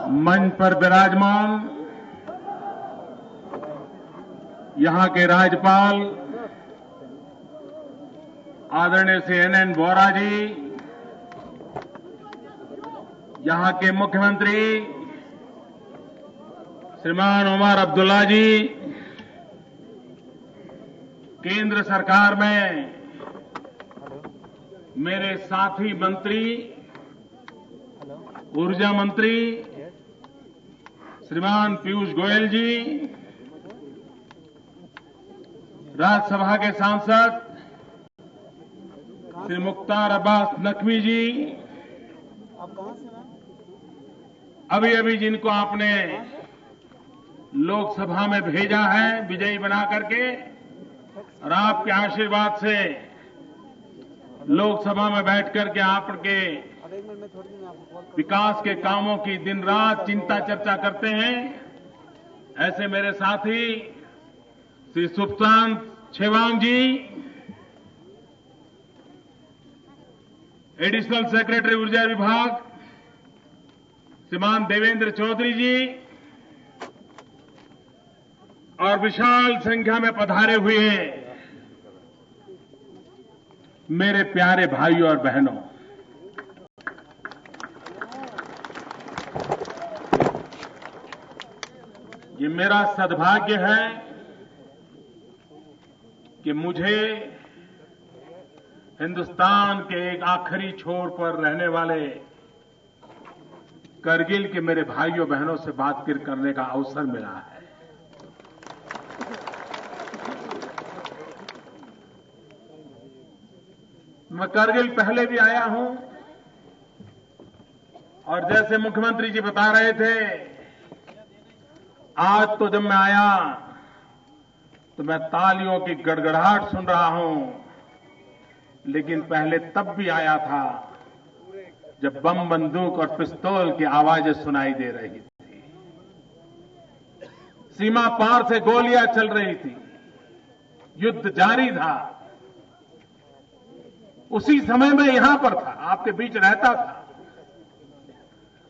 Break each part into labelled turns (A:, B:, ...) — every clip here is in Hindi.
A: मंच पर विराजमान यहां के राज्यपाल आदरणीय श्री एन वोरा जी, यहां के मुख्यमंत्री श्रीमान उमर अब्दुल्ला जी, केंद्र सरकार में मेरे साथी मंत्री ऊर्जा मंत्री श्रीमान पीयूष गोयल जी, राज्यसभा के सांसद श्री मुख्तार अब्बास नकवी जी, अभी अभी जिनको आपने लोकसभा में भेजा है विजयी बना करके, और आपके आशीर्वाद से लोकसभा में बैठ करके आपके विकास के कामों की दिन रात चिंता चर्चा करते हैं, ऐसे मेरे साथी श्री सुखचांद छेवांग जी, एडिशनल सेक्रेटरी ऊर्जा विभाग श्रीमान देवेंद्र चौधरी जी, और विशाल संख्या में पधारे हुए मेरे प्यारे भाइयों और बहनों, ये मेरा सद्भाग्य है कि मुझे हिंदुस्तान के एक आखिरी छोर पर रहने वाले करगिल के मेरे भाइयों बहनों से बातचीत करने का अवसर मिला है। मैं करगिल पहले भी आया हूं, और जैसे मुख्यमंत्री जी बता रहे थे, आज तो जब मैं आया तो मैं तालियों की गड़गड़ाहट सुन रहा हूं, लेकिन पहले तब भी आया था जब बम बंदूक और पिस्तौल की आवाजें सुनाई दे रही थी, सीमा पार से गोलियां चल रही थी, युद्ध जारी था। उसी समय मैं यहां पर था, आपके बीच रहता था,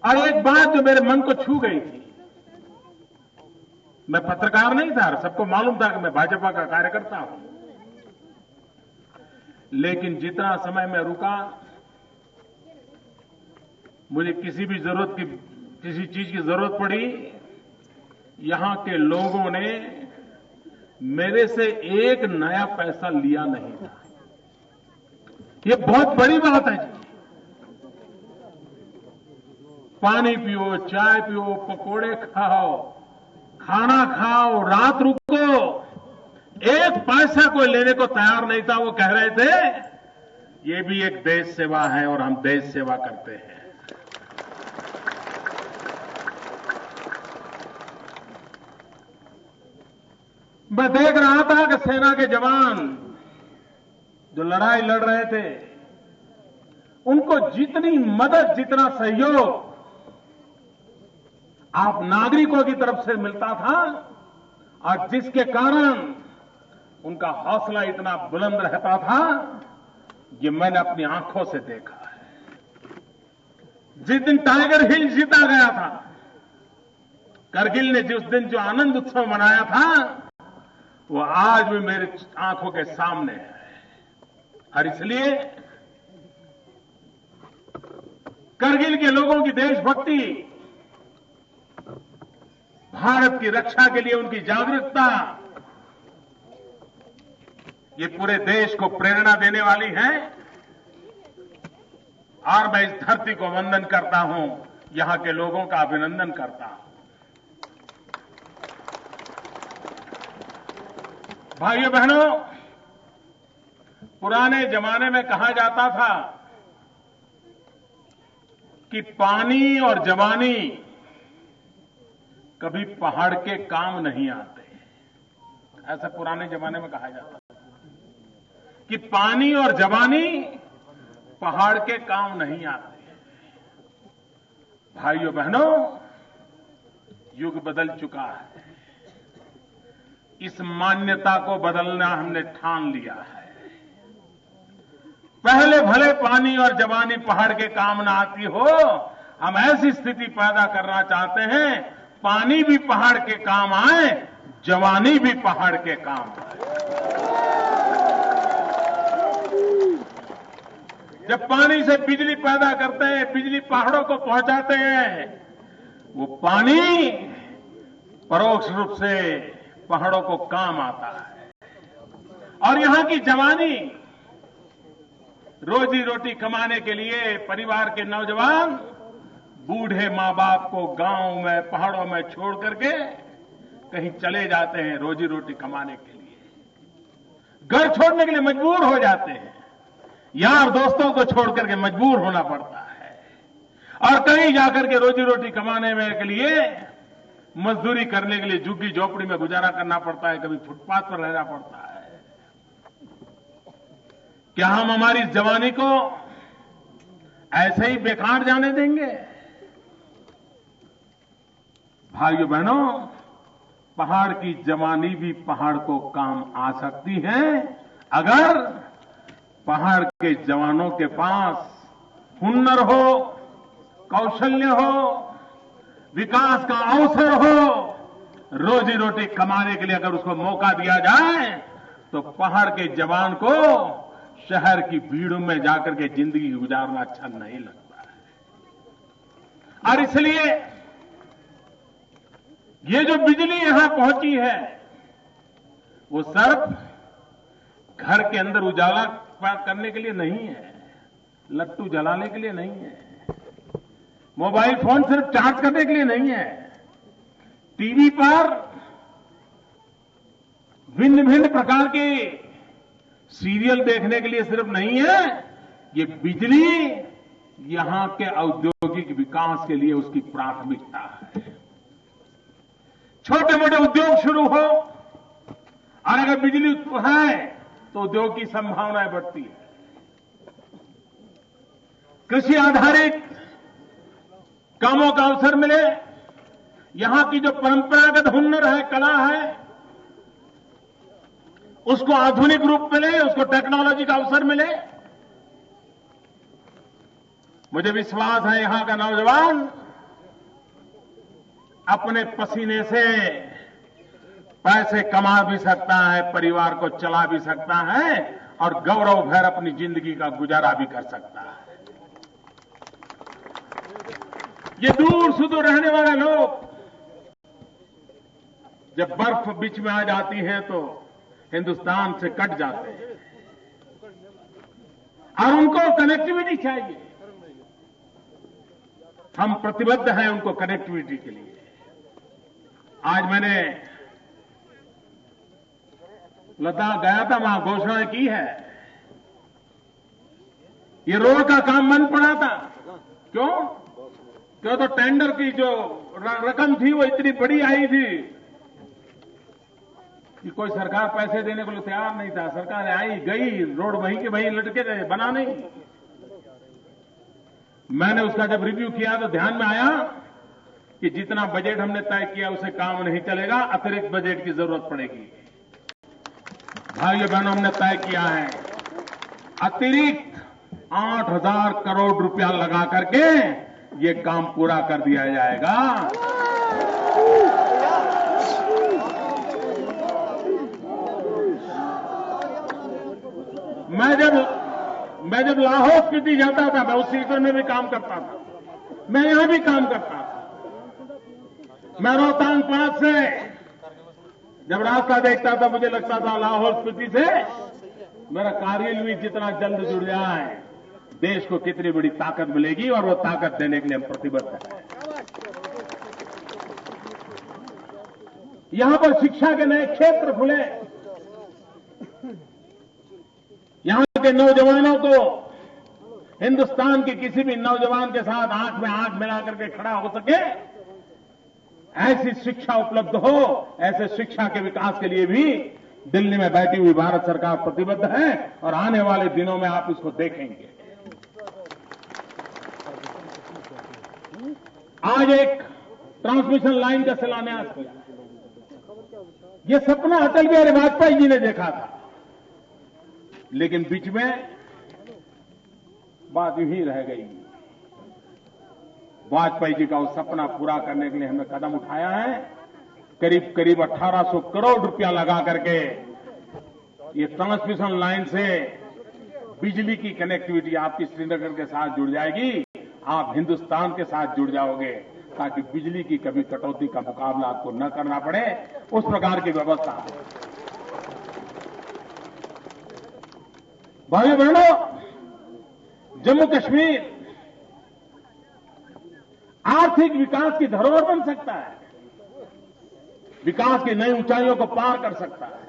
A: और एक बात जो मेरे मन को छू गई थी, मैं पत्रकार नहीं था, सबको मालूम था कि मैं भाजपा का कार्यकर्ता हूं, लेकिन जितना समय मैं रुका, मुझे किसी चीज की जरूरत पड़ी, यहां के लोगों ने मेरे से एक नया पैसा लिया नहीं था। ये बहुत बड़ी बात है जी। पानी पियो, चाय पियो, पकोड़े खाओ, खाना खाओ, रात रुको, एक पैसा कोई लेने को तैयार नहीं था। वो कह रहे थे ये भी एक देश सेवा है और हम देश सेवा करते हैं। मैं देख रहा था कि सेना के जवान जो लड़ाई लड़ रहे थे, उनको जितनी मदद, जितना सहयोग आप नागरिकों की तरफ से मिलता था, और जिसके कारण उनका हौसला इतना बुलंद रहता था, ये मैंने अपनी आंखों से देखा है। जिस दिन टाइगर हिल जीता गया था, करगिल ने जिस दिन जो आनंद उत्सव मनाया था, वो आज भी मेरे आंखों के सामने है। और इसलिए करगिल के लोगों की देशभक्ति, भारत की रक्षा के लिए उनकी जागरूकता, ये पूरे देश को प्रेरणा देने वाली है। और मैं इस धरती को वंदन करता हूं, यहां के लोगों का अभिनंदन करता हूं। भाइयों बहनों, पुराने जमाने में कहा जाता था कि पानी और जवानी कभी पहाड़ के काम नहीं आते। ऐसा पुराने जमाने में कहा जाता था कि पानी और जवानी पहाड़ के काम नहीं आते। भाइयों बहनों, युग बदल चुका है। इस मान्यता को बदलना हमने ठान लिया है। पहले भले पानी और जवानी पहाड़ के काम न आती हो, हम ऐसी स्थिति पैदा करना चाहते हैं, पानी भी पहाड़ के काम आए, जवानी भी पहाड़ के काम आए। जब पानी से बिजली पैदा करते हैं, बिजली पहाड़ों को पहुंचाते हैं, वो पानी परोक्ष रूप से पहाड़ों को काम आता है। और यहां की जवानी, रोजी रोटी कमाने के लिए परिवार के नौजवान बूढ़े मां बाप को गांव में, पहाड़ों में छोड़ करके कहीं चले जाते हैं रोजी रोटी कमाने के लिए। घर छोड़ने के लिए मजबूर हो जाते हैं, यार दोस्तों को छोड़ करके मजबूर होना पड़ता है, और कहीं जाकर के रोजी रोटी कमाने में के लिए मजदूरी करने के लिए झुग्गी झोपड़ी में गुजारा करना पड़ता है, कभी फुटपाथ पर रहना पड़ता है। क्या हम हमारी जवानी को ऐसे ही बेकार जाने देंगे? भाइयों बहनों, पहाड़ की जवानी भी पहाड़ को काम आ सकती है अगर पहाड़ के जवानों के पास हुनर हो, कौशल्य हो, विकास का अवसर हो, रोजी रोटी कमाने के लिए अगर उसको मौका दिया जाए तो पहाड़ के जवान को शहर की भीड़ में जाकर के जिंदगी गुजारना अच्छा नहीं लगता है। और इसलिए ये जो बिजली यहां पहुंची है, वो सिर्फ घर के अंदर उजाला करने के लिए नहीं है, लट्टू जलाने के लिए नहीं है, मोबाइल फोन सिर्फ चार्ज करने के लिए नहीं है, टीवी पर भिन्न भिन्न प्रकार के सीरियल देखने के लिए सिर्फ नहीं है। ये बिजली यहां के औद्योगिक विकास के लिए उसकी प्राथमिकता है। छोटे मोटे उद्योग शुरू हो, और अगर बिजली है तो उद्योग की संभावनाएं बढ़ती है। कृषि आधारित कामों का अवसर मिले, यहां की जो परंपरागत हुनर है, कला है, उसको आधुनिक रूप मिले, उसको टेक्नोलॉजी का अवसर मिले। मुझे विश्वास है यहां का नौजवान अपने पसीने से पैसे कमा भी सकता है, परिवार को चला भी सकता है, और गौरव भर अपनी जिंदगी का गुजारा भी कर सकता है। ये दूर सुदूर रहने वाले लोग जब बर्फ बीच में आ जाती है तो हिंदुस्तान से कट जाते हैं, और उनको कनेक्टिविटी चाहिए। हम प्रतिबद्ध हैं उनको कनेक्टिविटी के लिए। आज मैंने लद्दाख गया था, वहां घोषणा की है। ये रोड का काम बंद पड़ा था। क्यों? क्यों? तो टेंडर की जो रकम थी वो इतनी बड़ी आई थी कि कोई सरकार पैसे देने को तैयार नहीं था। सरकार आई गई, रोड वहीं के वहीं लटके रहे, बना नहीं। मैंने उसका जब रिव्यू किया तो ध्यान में आया कि जितना बजट हमने तय किया उसे काम नहीं चलेगा, अतिरिक्त बजट की जरूरत पड़ेगी। भाइयों बहनों, हमने तय किया है अतिरिक्त 8,000 करोड़ रुपया लगा करके ये काम पूरा कर दिया जाएगा। मैं जब लाहौल स्पीति जाता था, मैं उस सीजन में भी काम करता था, मैं यहां भी काम करता था। मैं रोहतांग पास से जब रास्ता देखता था, मुझे लगता था लाहौल स्पीति से मेरा कार्गिल भी जितना जल्द जुड़ जाए, देश को कितनी बड़ी ताकत मिलेगी, और वो ताकत देने के लिए हम प्रतिबद्ध हैं। यहां पर शिक्षा के नए क्षेत्र खुले, यहां के नौजवानों को हिंदुस्तान के किसी भी नौजवान के साथ आंख में आंख मिलाकर के खड़ा हो सके, ऐसी शिक्षा उपलब्ध हो। ऐसे शिक्षा के विकास के लिए भी दिल्ली में बैठी हुई भारत सरकार प्रतिबद्ध है, और आने वाले दिनों में आप इसको देखेंगे। आज एक ट्रांसमिशन लाइन का शिलान्यास किया। यह सपना अटल बिहारी वाजपेयी जी ने देखा था, लेकिन बीच में बात यूं ही रह गई। वाजपेयी जी का वो सपना पूरा करने के लिए हमने कदम उठाया है। करीब करीब 1800 करोड़ रुपया लगा करके ये ट्रांसमिशन लाइन से बिजली की कनेक्टिविटी आपकी श्रीनगर के साथ जुड़ जाएगी, आप हिंदुस्तान के साथ जुड़ जाओगे, ताकि बिजली की कभी कटौती का मुकाबला आपको न करना पड़े, उस प्रकार की व्यवस्था। भाइयों बहनों, जम्मू कश्मीर आर्थिक विकास की धरोहर बन सकता है, विकास की नई ऊंचाइयों को पार कर सकता है।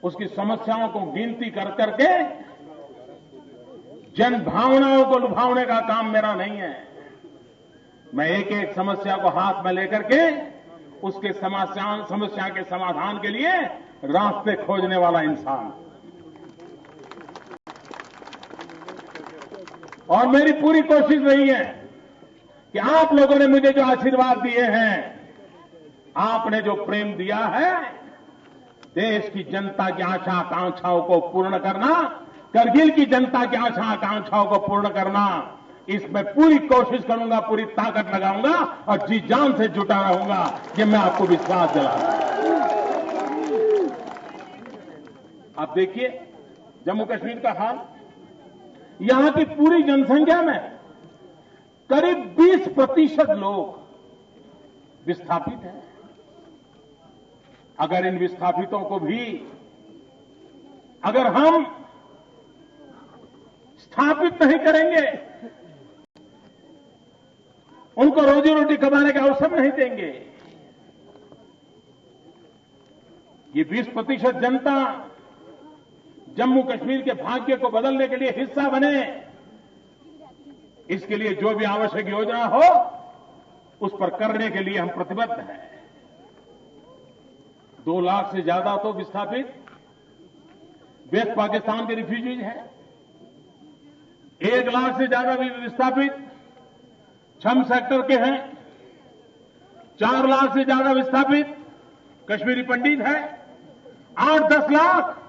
A: उसकी समस्याओं को गिनती कर करके जन भावनाओं को लुभावने का काम मेरा नहीं है। मैं एक एक समस्या को हाथ में लेकर के उसके समस्या के समाधान के लिए रास्ते खोजने वाला इंसान। और मेरी पूरी कोशिश रही है कि आप लोगों ने मुझे जो आशीर्वाद दिए हैं, आपने जो प्रेम दिया है, देश की जनता की आशा आकांक्षाओं को पूर्ण करना, करगिल की जनता की आशा आकांक्षाओं को पूर्ण करना, इसमें पूरी कोशिश करूंगा, पूरी ताकत लगाऊंगा और जी जान से जुटा रहूंगा, ये मैं आपको विश्वास दिलाऊंगा। आप देखिए जम्मू कश्मीर का हाल, यहां की पूरी जनसंख्या में करीब 20% लोग विस्थापित हैं। अगर इन विस्थापितों को भी अगर हम स्थापित नहीं करेंगे, उनको रोजी रोटी कमाने का अवसर नहीं देंगे, ये 20% जनता जम्मू कश्मीर के भाग्य को बदलने के लिए हिस्सा बने, इसके लिए जो भी आवश्यक योजना हो उस पर करने के लिए हम प्रतिबद्ध हैं। 2 लाख से ज्यादा तो विस्थापित वेस्ट पाकिस्तान के रिफ्यूजीज हैं, 1 लाख से ज्यादा भी विस्थापित छम सेक्टर के हैं, 4 लाख से ज्यादा विस्थापित कश्मीरी पंडित हैं, 8-10 लाख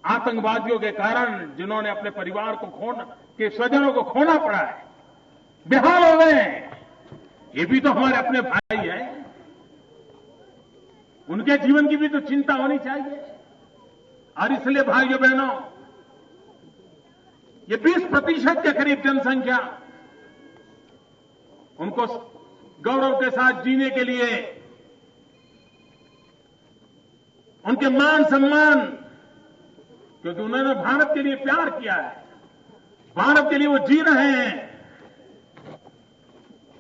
A: आतंकवादियों के कारण जिन्होंने अपने परिवार को के स्वजनों को खोना पड़ा है, बेहाल हो गए हैं। ये भी तो हमारे अपने भाई हैं, उनके जीवन की भी तो चिंता होनी चाहिए। और इसलिए भाइयों बहनों, ये 20% के करीब जनसंख्या, उनको गौरव के साथ जीने के लिए, उनके मान सम्मान, क्योंकि उन्होंने भारत के लिए प्यार किया है, भारत के लिए वो जी रहे हैं,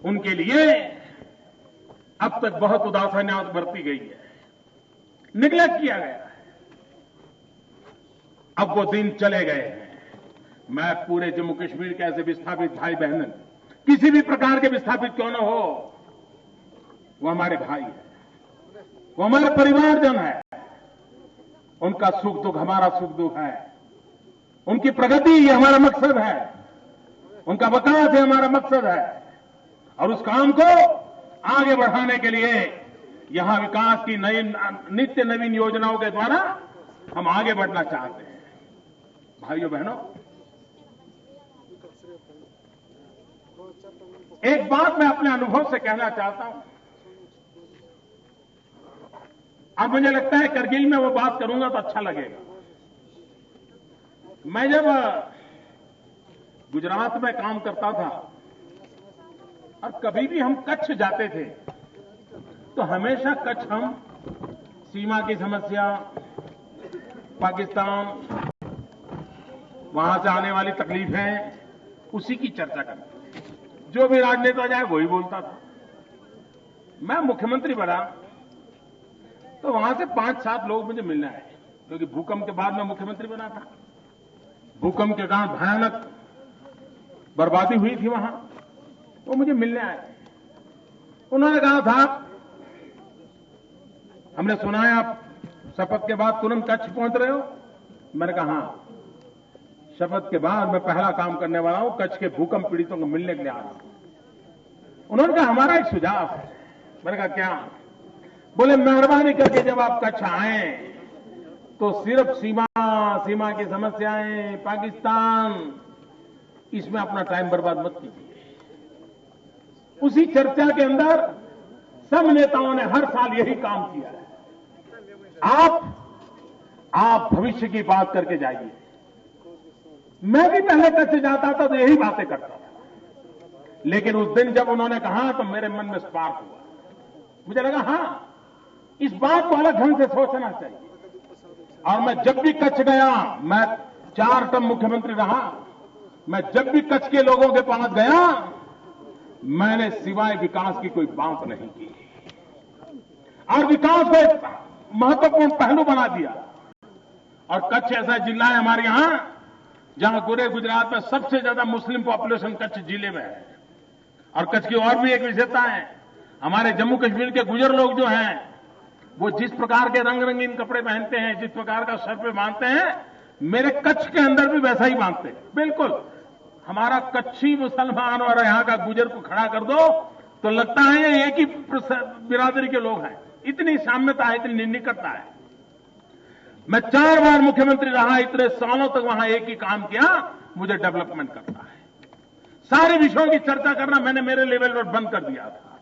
A: उनके लिए अब तक बहुत उदासीनता बरती गई है, निगलेक्ट किया गया है। अब वो दिन चले गए हैं। मैं पूरे जम्मू कश्मीर के ऐसे विस्थापित भाई बहन, किसी भी प्रकार के विस्थापित क्यों न हो, वो हमारे भाई है, वो हमारे परिवारजन है, उनका सुख दुख हमारा सुख दुख है, उनकी प्रगति ये हमारा मकसद है, उनका विकास ये हमारा मकसद है। और उस काम को आगे बढ़ाने के लिए यहां विकास की नई नित्य नवीन योजनाओं के द्वारा हम आगे बढ़ना चाहते हैं। भाइयों बहनों, एक बात मैं अपने अनुभव से कहना चाहता हूं, अब मुझे लगता है करगिल में वो बात करूंगा तो अच्छा लगेगा। मैं जब गुजरात में काम करता था और कभी भी हम कच्छ जाते थे तो हमेशा कच्छ हम सीमा की समस्या, पाकिस्तान, वहां से आने वाली तकलीफें, उसी की चर्चा करते थे। जो भी राजनेता जाए वही बोलता था। मैं मुख्यमंत्री बना तो वहां से 5-7 लोग मुझे मिलने आए, क्योंकि भूकंप के बाद मैं मुख्यमंत्री बना था। भूकंप के कारण भयानक बर्बादी हुई थी वहां, वो मुझे मिलने आए। उन्होंने कहा था, हमने सुना है आप शपथ के बाद तुरंत कच्छ पहुंच रहे हो। मैंने कहा हां, शपथ के बाद मैं पहला काम करने वाला हूं, कच्छ के भूकंप पीड़ितों को मिलने के लिए आ रहा हूं। उन्होंने कहा हमारा एक सुझाव है। मैंने कहा क्या? बोले मेहरबानी करके जब आप कच्छ आए तो सिर्फ सीमा की समस्याएं, पाकिस्तान इसमें अपना टाइम बर्बाद मत कीजिए। उसी चर्चा के अंदर सब नेताओं ने हर साल यही काम किया है। आप भविष्य की बात करके जाइए। मैं भी पहले कच्छ जाता था तो यही बातें करता था, लेकिन उस दिन जब उन्होंने कहा तो मेरे मन में स्पार्क हुआ। मुझे लगा हां, इस बात को अलग ढंग से सोचना चाहिए। और मैं जब भी कच्छ गया, मैं 4 टर्म मुख्यमंत्री रहा, मैं जब भी कच्छ के लोगों के पास गया, मैंने सिवाय विकास की कोई बात नहीं की और विकास को एक महत्वपूर्ण पहलू बना दिया। और कच्छ ऐसा जिला है हमारे यहां जहां पूरे गुजरात में सबसे ज्यादा मुस्लिम पॉपुलेशन कच्छ जिले में है। और कच्छ की और भी एक विशेषता है, हमारे जम्मू कश्मीर के गुजर लोग जो हैं, वो जिस प्रकार के रंग रंगीन कपड़े पहनते हैं, जिस प्रकार का सर पे बांधते हैं, मेरे कच्छ के अंदर भी वैसा ही बांधते हैं। बिल्कुल हमारा कच्छी मुसलमान और यहां का गुजर को खड़ा कर दो तो लगता है ये एक ही बिरादरी के लोग हैं। इतनी साम्यता है, इतनी निकटता है। मैं 4 बार मुख्यमंत्री रहा, इतने सालों तक वहां एक ही काम किया, मुझे डेवलपमेंट करना है। सारे विषयों की चर्चा करना मैंने मेरे लेवल पर बंद कर दिया था।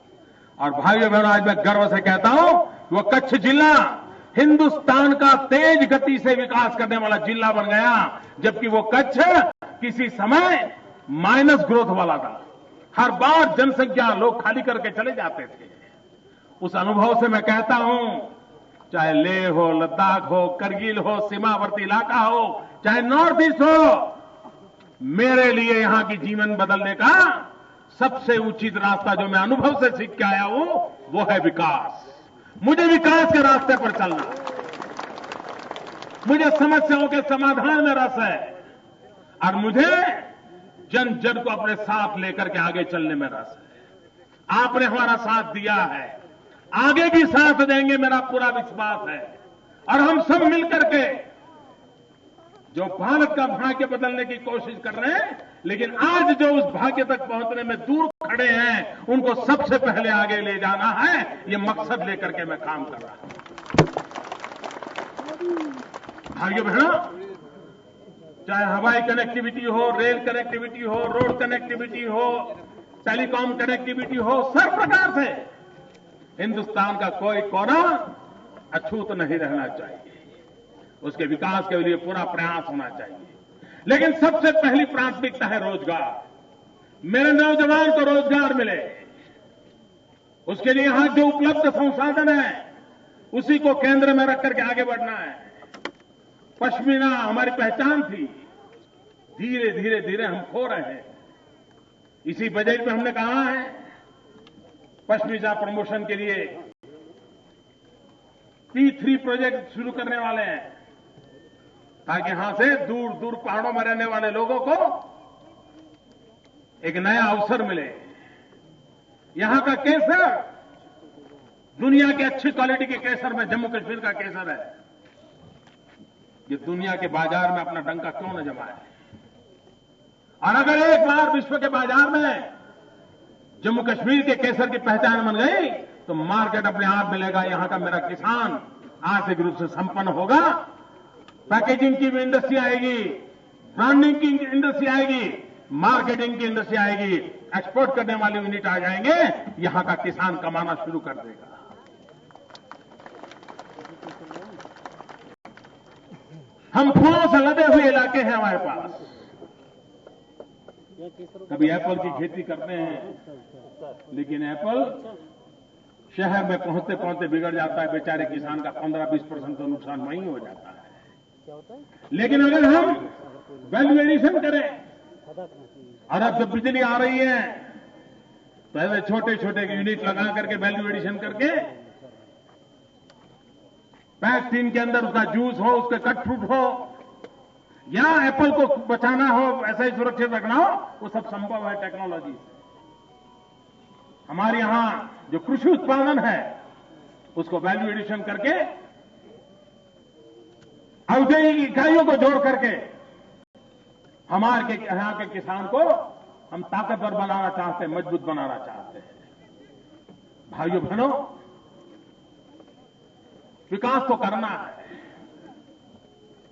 A: और भाइयों बहनों, आज मैं गर्व से कहता हूं, वो कच्छ जिला हिंदुस्तान का तेज गति से विकास करने वाला जिला बन गया, जबकि वो कच्छ किसी समय माइनस ग्रोथ वाला था। हर बार जनसंख्या लोग खाली करके चले जाते थे। उस अनुभव से मैं कहता हूं, चाहे लेह हो, लद्दाख हो, करगिल हो, सीमावर्ती इलाका हो, चाहे नॉर्थ ईस्ट हो, मेरे लिए यहां की जीवन बदलने का सबसे उचित रास्ता जो मैं अनुभव से सीख के आया हूं, वो है विकास। मुझे विकास के रास्ते पर चलना, मुझे समस्याओं के समाधान में रस है और मुझे जन जन को अपने साथ लेकर के आगे चलने में रस है। आपने हमारा साथ दिया है, आगे भी साथ देंगे, मेरा पूरा विश्वास है। और हम सब मिलकर के जो भारत का भाग्य बदलने की कोशिश कर रहे हैं, लेकिन आज जो उस भाग्य तक पहुंचने में दूर खड़े हैं, उनको सबसे पहले आगे ले जाना है। ये मकसद लेकर के मैं काम कर रहा हूं। भाइयों बहनों, चाहे हवाई कनेक्टिविटी हो, रेल कनेक्टिविटी हो, रोड कनेक्टिविटी हो, टेलीकॉम कनेक्टिविटी हो, सब प्रकार से हिंदुस्तान का कोई कोना अछूत नहीं रहना चाहिए। उसके विकास के लिए पूरा प्रयास होना चाहिए। लेकिन सबसे पहली प्राथमिकता है रोजगार। मेरे नौजवान को रोजगार मिले, उसके लिए यहां जो उपलब्ध संसाधन है उसी को केंद्र में रख करके आगे बढ़ना है। पश्मीना हमारी पहचान थी, धीरे धीरे धीरे हम खो रहे हैं। इसी बजट में हमने कहा है पश्मीना प्रमोशन के लिए P3 प्रोजेक्ट शुरू करने वाले हैं, ताकि यहां से दूर दूर पहाड़ों में रहने वाले लोगों को एक नया अवसर मिले। यहां का केसर दुनिया की अच्छी क्वालिटी के केसर में जम्मू कश्मीर का केसर है। ये दुनिया के बाजार में अपना डंका क्यों न जमाए। और अगर एक बार विश्व के बाजार में जम्मू कश्मीर के केसर की पहचान बन गई तो मार्केट अपने आप मिलेगा। यहां का मेरा किसान आर्थिक रूप से संपन्न होगा, पैकेजिंग की भी इंडस्ट्री आएगी, ब्रांडिंग की इंडस्ट्री आएगी, मार्केटिंग की इंडस्ट्री आएगी, एक्सपोर्ट करने वाले यूनिट आ जाएंगे, यहां का किसान कमाना शुरू कर देगा। हम फूलों से लदे हुए इलाके हैं हमारे पास। कभी एप्पल की खेती करते हैं, लेकिन एप्पल शहर में पहुंचते पहुंचते बिगड़ जाता है। बेचारे किसान का 15-20% तो नुकसान वहीं हो जाता है। लेकिन अगर हम वैल्यू एडिशन करें, और अब जब बिजली आ रही है तो ऐसे छोटे छोटे यूनिट लगा करके वैल्यू एडिशन करके पैक टीन के अंदर उसका जूस हो, उसके कट फ्रूट हो, या एप्पल को बचाना हो, ऐसा ही सुरक्षित रखना हो, वो सब संभव है टेक्नोलॉजी से। हमारे यहां जो कृषि उत्पादन है उसको वैल्यू एडिशन करके औद्योगिक इकाइयों को जोड़ करके हमारे यहां के किसान को हम ताकतवर बनाना चाहते हैं, मजबूत बनाना चाहते हैं। भाइयों बहनों, विकास तो करना है,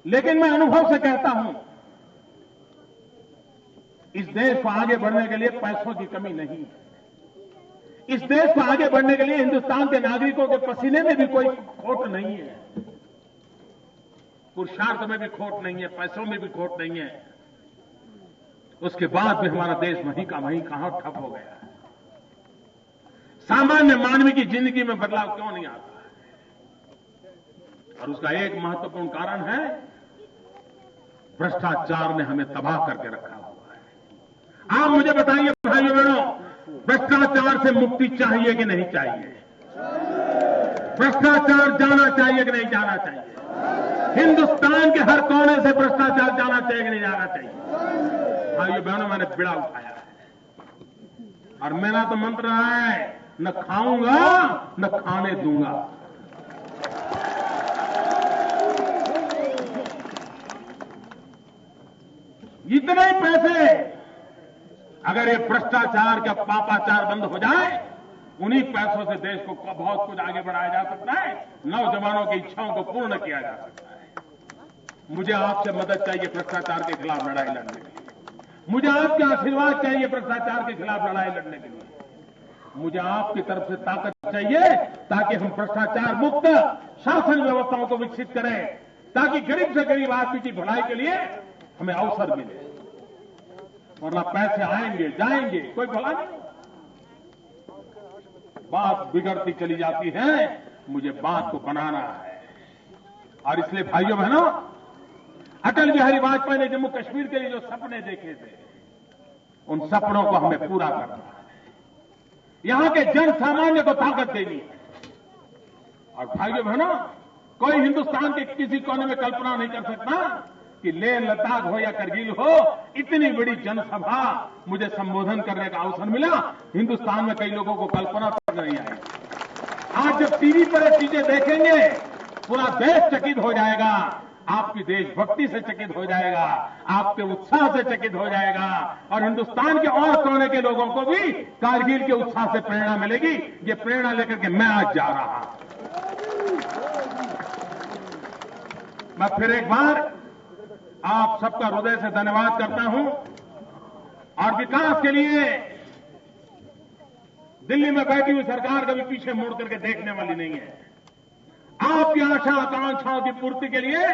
A: लेकिन मैं अनुभव से कहता हूं इस देश को आगे बढ़ने के लिए पैसों की कमी नहीं है। इस देश को आगे बढ़ने के लिए हिंदुस्तान के नागरिकों के पसीने में भी कोई खोट नहीं है, पुरुषार्थ में भी खोट नहीं है, पैसों में भी खोट नहीं है। उसके बाद भी हमारा देश वहीं का वहीं कहां ठप हो गया है। सामान्य मानवी की जिंदगी में बदलाव क्यों नहीं आता है? और उसका एक महत्वपूर्ण कारण है, भ्रष्टाचार ने हमें तबाह करके रखा हुआ है। आप मुझे बताइए भाइयों बहनों, भ्रष्टाचार से मुक्ति चाहिए कि नहीं चाहिए? भ्रष्टाचार जाना चाहिए कि नहीं जाना चाहिए? हिंदुस्तान के हर कोने से भ्रष्टाचार जाना चाहिए कि नहीं जाना चाहिए? भाइयों बहनों, मैंने बिड़ा उठाया है और मेरा तो मंत्र रहा है, न खाऊंगा न खाने दूंगा। इतने पैसे अगर ये भ्रष्टाचार का पापाचार बंद हो जाए, उन्हीं पैसों से देश को बहुत कुछ आगे बढ़ाया जा सकता है, नौजवानों की इच्छाओं को पूर्ण किया जा सकता है। मुझे आपसे मदद चाहिए भ्रष्टाचार के खिलाफ लड़ाई लड़ने के लिए। मुझे आपके आशीर्वाद चाहिए भ्रष्टाचार के खिलाफ लड़ाई लड़ने के लिए। मुझे आपकी तरफ से ताकत चाहिए ताकि हम भ्रष्टाचार मुक्त शासन व्यवस्थाओं को विकसित करें, ताकि गरीब से गरीब आदमी की भलाई के लिए हमें अवसर मिले। वरना पैसे आएंगे जाएंगे, कोई भला नहीं। बात बिगड़ती चली जाती है, मुझे बात को बनाना है। और इसलिए भाइयों बहनों, अटल बिहारी वाजपेयी ने जम्मू कश्मीर के लिए जो सपने देखे थे, उन सपनों को हमें पूरा करना है। यहां के जन सामान्य को ताकत देनी है। और भाइयों बहनों, कोई हिंदुस्तान के किसी कोने में कल्पना नहीं कर सकता कि लेह लद्दाख हो या करगिल हो, इतनी बड़ी जनसभा मुझे संबोधन करने का अवसर मिला। हिंदुस्तान में कई लोगों को कल्पना तक नहीं आई। आज जब टीवी पर ये चीजें देखेंगे, पूरा देश चकित हो जाएगा, आपकी देशभक्ति से चकित हो जाएगा, आपके उत्साह से चकित हो जाएगा। और हिंदुस्तान के और कोने के लोगों को भी कारगिल के उत्साह से प्रेरणा मिलेगी। ये प्रेरणा लेकर के मैं आज जा रहा हूं। मैं फिर एक बार आप सबका हृदय से धन्यवाद करता हूं। और विकास के लिए दिल्ली में बैठी हुई सरकार कभी पीछे मुड़ करके देखने वाली नहीं है। आपकी आशा आकांक्षाओं की पूर्ति के लिए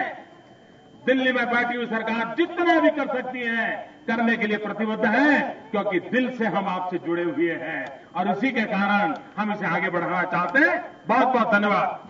A: दिल्ली में बैठी हुई सरकार जितना भी कर सकती है करने के लिए प्रतिबद्ध है, क्योंकि दिल से हम आपसे जुड़े हुए हैं और इसी के कारण हम इसे आगे बढ़ाना चाहते हैं। बहुत बहुत धन्यवाद।